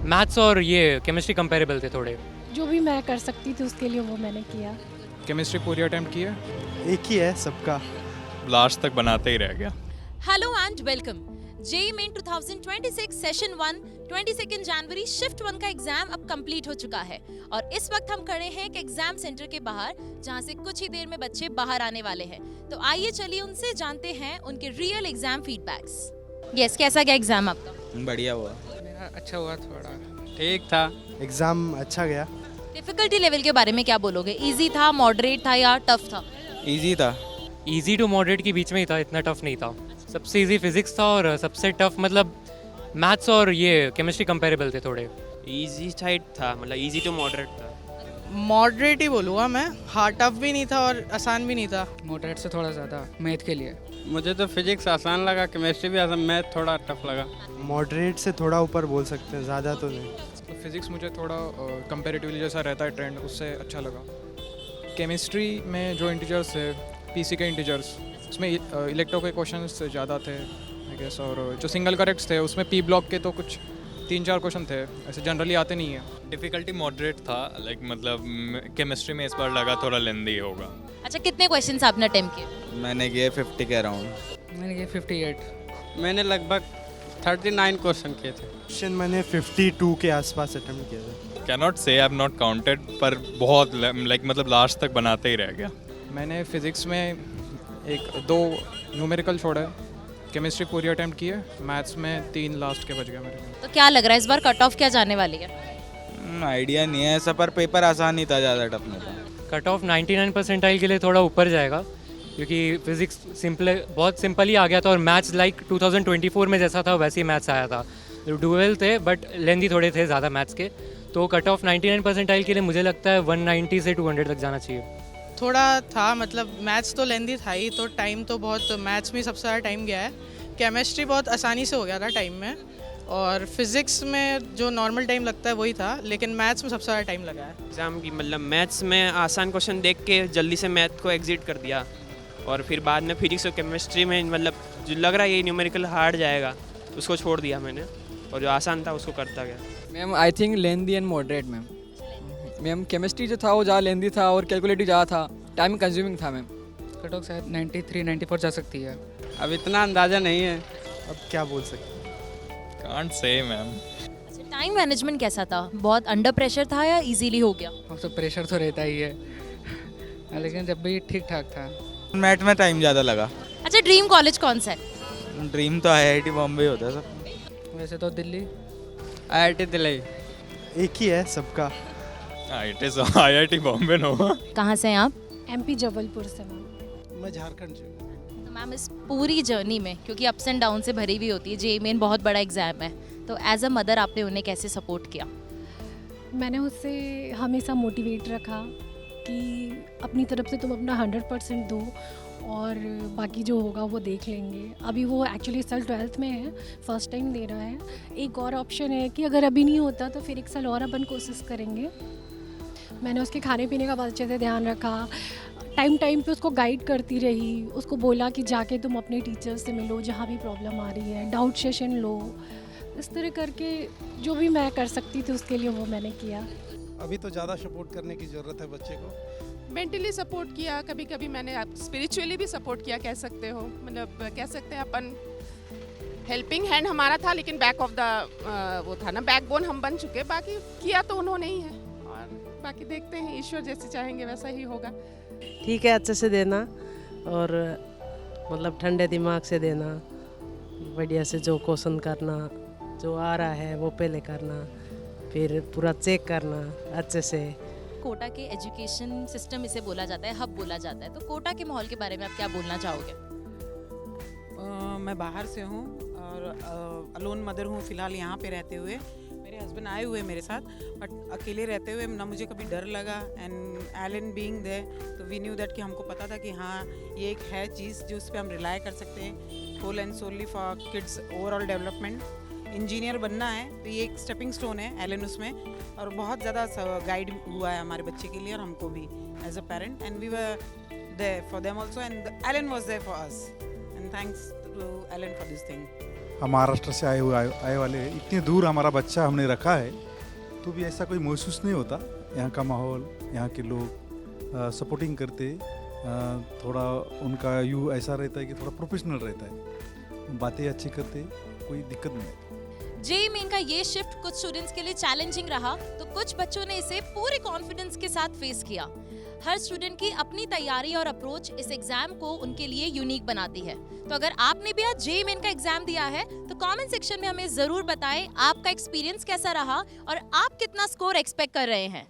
Maths और ये chemistry comparable थे थोड़े। जो भी मैं कर सकती थी उसके लिए वो मैंने किया। केमिस्ट्री पूरी अटेम्प्ट की है। एक ही है सबका। लास्ट तक बनाते ही रह गया। Hello and welcome. JEE main 2026 session 1 22 January shift 1 का एग्जाम अब कंप्लीट हो चुका है और इस वक्त हम खड़े हैं एक एग्जाम सेंटर के बाहर जहां से कुछ ही देर में बच्चे बाहर आने वाले हैं। तो आइए चलिए उनसे जानते हैं उनके रियल एग्जाम फीडबैक्स। यस, कैसा गया एग्जाम आपका? बढ़िया हुआ। मेरा अच्छा हुआ, थोड़ा ठीक था। एग्ज़ाम अच्छा गया। डिफिकल्टी लेवल के बारे में क्या बोलोगे? इजी था, मॉडरेट था या टफ था? इजी था। इजी टू मॉडरेट के बीच में ही था, इतना टफ नहीं था। सबसे इजी फिजिक्स था और सबसे टफ मतलब मैथ्स और ये केमिस्ट्री कंपेरेबल थे थोड़े। इजी साइड था, मतलब इजी टू मॉडरेट था। मॉडरेट ही बोलूँगा मैं, हार्ड टफ भी नहीं था और आसान भी नहीं था। मॉडरेट से थोड़ा ज़्यादा मैथ के लिए। मुझे तो फिजिक्स आसान लगा, केमिस्ट्री भी आसान, मैथ थोड़ा टफ लगा। मॉडरेट से थोड़ा ऊपर बोल सकते हैं, ज़्यादा तो नहीं। फिजिक्स मुझे थोड़ा कंपैरेटिवली जैसा रहता है ट्रेंड, उससे अच्छा लगा। केमिस्ट्री में जो इंटीजर्स थे, पीसी के इंटीजर्स, उसमें इलेक्ट्रो के क्वेश्चंस ज़्यादा थे आई गेस, और जो सिंगल करेक्ट्स थे उसमें पी ब्लॉक के तो कुछ 3-4 क्वेश्चन थे, ऐसे जनरली आते नहीं है। डिफ़िकल्टी मॉडरेट था, लाइक मतलब केमिस्ट्री में इस बार लगा थोड़ा लेंदी होगा। अच्छा, कितने क्वेश्चंस आपने अटेम्प्ट किए? मैंने किए 50 के अराउंड। मैंने किया 58। मैंने लगभग 39 क्वेश्चन किए थे। क्वेश्चन मैंने 52 के आसपास अटेम्प्ट किया था। कैन नॉट से आई हैव नॉट काउंटेड, पर बहुत लाइक मतलब लास्ट तक बनाते ही रह गया। मैंने फिज़िक्स में 1-2 न्यूमेरिकल छोड़ा है, केमिस्ट्री पूरी अटेम्प्ट की है, मैथ्स में 3 लास्ट के बच गया मेरे। तो क्या लग रहा है इस बार कट ऑफ क्या जाने वाली है? आइडिया नहीं है ऐसा, पर पेपर आसान नहीं था, ज़्यादा टफ नहीं था। कट ऑफ 99 परसेंटाइल के लिए थोड़ा ऊपर जाएगा क्योंकि फिजिक्स बहुत सिंपल ही आ गया था और मैथ्स लाइक 2024 में जैसा था वैसे ही मैथ्स आया था। डुअल थे बट लेंदी थोड़े थे ज़्यादा मैथ्स के, तो कट ऑफ 99 परसेंटाइल के लिए मुझे लगता है 190 से 200 तक जाना चाहिए। थोड़ा था, मतलब मैथ्स तो लेंदी था ही, तो टाइम तो बहुत मैथ्स में सबसे ज़्यादा टाइम गया है। केमिस्ट्री बहुत आसानी से हो गया था टाइम में, और फिज़िक्स में जो नॉर्मल टाइम लगता है वही था, लेकिन मैथ्स में सबसे ज़्यादा टाइम लगा है। एग्ज़ाम की मतलब मैथ्स में आसान क्वेश्चन देख के जल्दी से मैथ को एग्जिट कर दिया, और फिर बाद में फिजिक्स और केमिस्ट्री में मतलब जो लग रहा है ये न्यूमेरिकल हार्ड जाएगा उसको छोड़ दिया मैंने, और जो आसान था उसको करता गया। Ma'am I think lengthy and moderate ma'am chemistry जो था वो ज़्यादा लेंदी था और कैलकुलेटिव ज़्यादा था, टाइम कंज्यूमिंग था मैम। कट ऑफ शायद 93-94 जा सकती है। अब इतना अंदाज़ा नहीं है। अब क्या बोल सकते हैं। Can't say ma'am. अच्छा, टाइम मैनेजमेंट कैसा था? बहुत अंडर प्रेशर था या इजीली हो गया? और तो प्रेशर तो रहता ही है, लेकिन जब भी ठीक ठाक था। मैथ में टाइम ज़्यादा लगा। अच्छा, ड्रीम कॉलेज कौन सा है? ड्रीम तो IIT बॉम्बे होता है सब। वैसे तो दिल्ली। IIT दिल्ली। एक ही है सबका। It is IIT Bombay no. कहाँ से हैं आप? एमपी जबलपुर से मैम। मैं झारखंड से। तो मैम इस पूरी जर्नी में, क्योंकि अप्स एंड डाउन से भरी हुई होती है, जेईई मेन बहुत बड़ा एग्जाम है, तो एज अ मदर आपने उन्हें कैसे सपोर्ट किया? मैंने उससे हमेशा मोटिवेट रखा कि अपनी तरफ से तुम अपना 100% दो और बाकी जो होगा वो देख लेंगे। अभी वो एक्चुअली साल 12th में है, फर्स्ट टाइम दे रहा है। एक और ऑप्शन है कि अगर अभी नहीं होता तो फिर एक साल और अपन कोशिश करेंगे। मैंने उसके खाने पीने का बहुत अच्छे से ध्यान रखा, टाइम पे उसको गाइड करती रही, उसको बोला कि जाके तुम अपने टीचर से मिलो जहाँ भी प्रॉब्लम आ रही है, डाउट सेशन लो। इस तरह करके जो भी मैं कर सकती थी उसके लिए वो मैंने किया। अभी तो ज़्यादा सपोर्ट करने की ज़रूरत है बच्चे को। मेंटली सपोर्ट किया, कभी कभी मैंने स्पिरिचुअली भी सपोर्ट किया, कह सकते हो। मतलब कह सकते हैं अपन हेल्पिंग हैंड हमारा था, लेकिन बैक ऑफ द वो था ना, बैकबोन हम बन चुके। बाकी किया तो उन्होंने ही है, और बाकी देखते हैं ईश्वर जैसे चाहेंगे वैसा ही होगा। ठीक है, अच्छे से देना और मतलब ठंडे दिमाग से देना, बढ़िया से जो क्वेश्चन करना, जो आ रहा है वो पहले करना, फिर पूरा चेक करना अच्छे से। कोटा के एजुकेशन सिस्टम इसे बोला जाता है, हब बोला जाता है, तो कोटा के माहौल के बारे में आप क्या बोलना चाहोगे? मैं बाहर से हूँ और अलोन मदर हूँ फ़िलहाल यहाँ पे रहते हुए। मेरे हस्बैंड आए हुए मेरे साथ, बट अकेले रहते हुए ना मुझे कभी डर लगा। एंड एलन बीइंग देयर, तो वी न्यू दैट कि हमको पता था कि हाँ ये एक है चीज़ जो उस पर हम रिलाई कर सकते हैं, whole and solely for kids overall development. Engineer बनना है तो ये एक स्टेपिंग स्टोन है एलन उसमें, और बहुत ज़्यादा गाइड हुआ है हमारे बच्चे के लिए और हमको भी as a parent. And we were there for them also, and Allen was there for us, and thanks to Allen for this thing. हम महाराष्ट्र से आए वाले हैं, इतनी दूर हमारा बच्चा हमने रखा है तो भी ऐसा कोई महसूस नहीं होता। यहाँ का माहौल, यहाँ के लोग सपोर्टिंग करते, थोड़ा उनका यू ऐसा रहता है कि थोड़ा प्रोफेशनल रहता है, बातें अच्छी करते, कोई दिक्कत नहीं है। जेईई मेन का ये शिफ्ट कुछ स्टूडेंट्स के लिए चैलेंजिंग रहा तो कुछ बच्चों ने इसे पूरे कॉन्फिडेंस के साथ फेस किया। हर स्टूडेंट की अपनी तैयारी और अप्रोच इस एग्जाम को उनके लिए यूनिक बनाती है। तो अगर आपने भी आज जेईई मेन का एग्जाम दिया है तो कमेंट सेक्शन में हमें जरूर बताएं आपका एक्सपीरियंस कैसा रहा और आप कितना स्कोर एक्सपेक्ट कर रहे हैं।